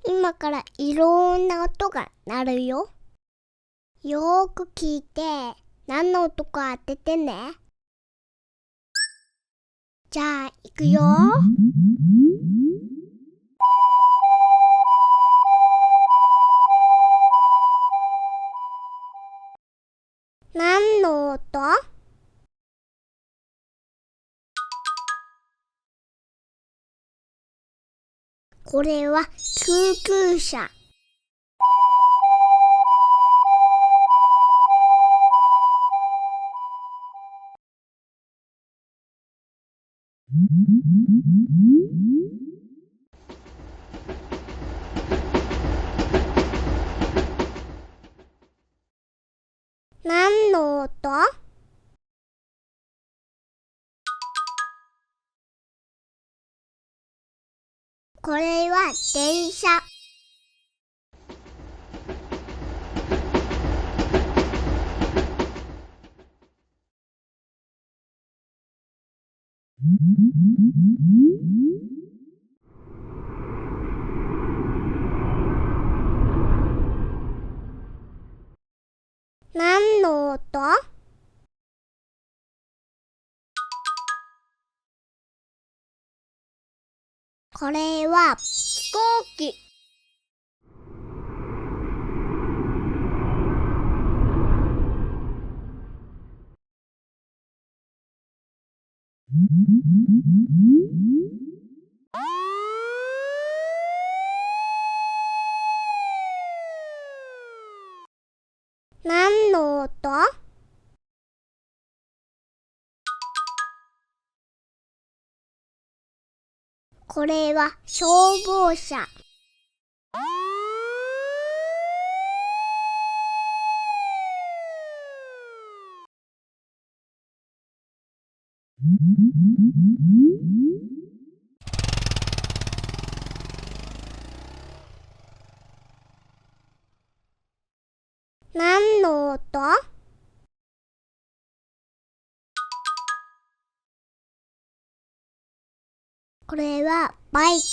今からいろんな音が鳴るよ。よーく聞いて、何の音か当ててね。じゃあ、いくよ。何の音？これは救急車。何の音？これは電車。何の音？これは飛行機。何の音？これは消防車。何の音？これはバイク。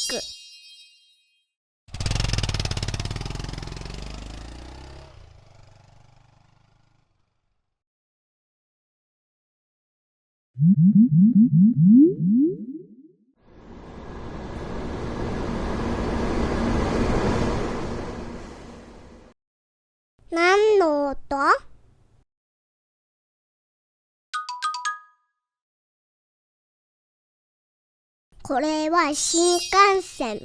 何の音？これは新幹線。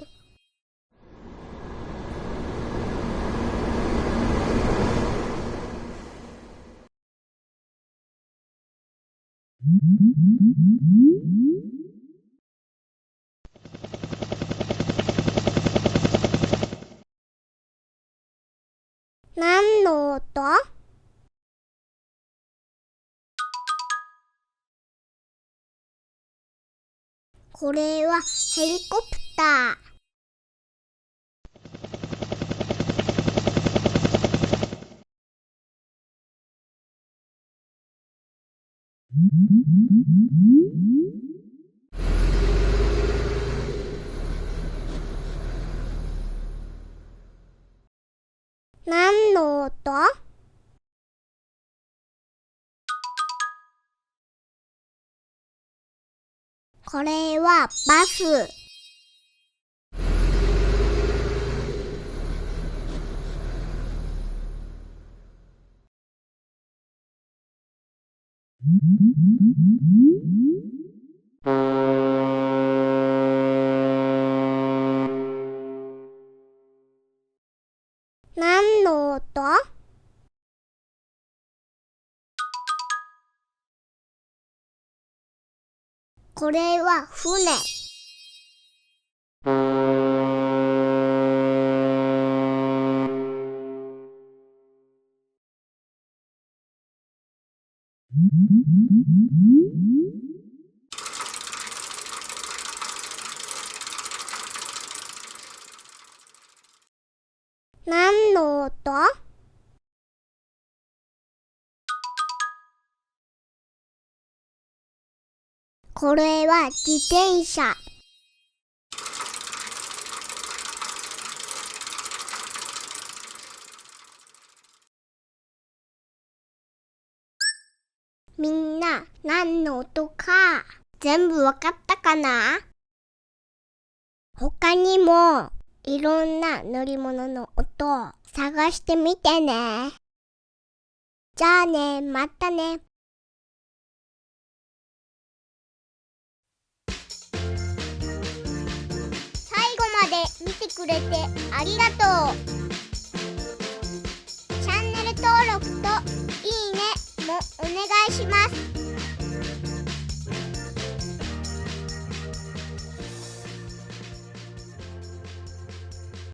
何の音？これはヘリコプター。何の音？これはバス。何の音？これは船。何の音？これは自転車。みんな何の音か全部わかったかな？他にもいろんな乗り物の音を探してみてね。じゃあね、またね。最後まで見てくれてありがとう。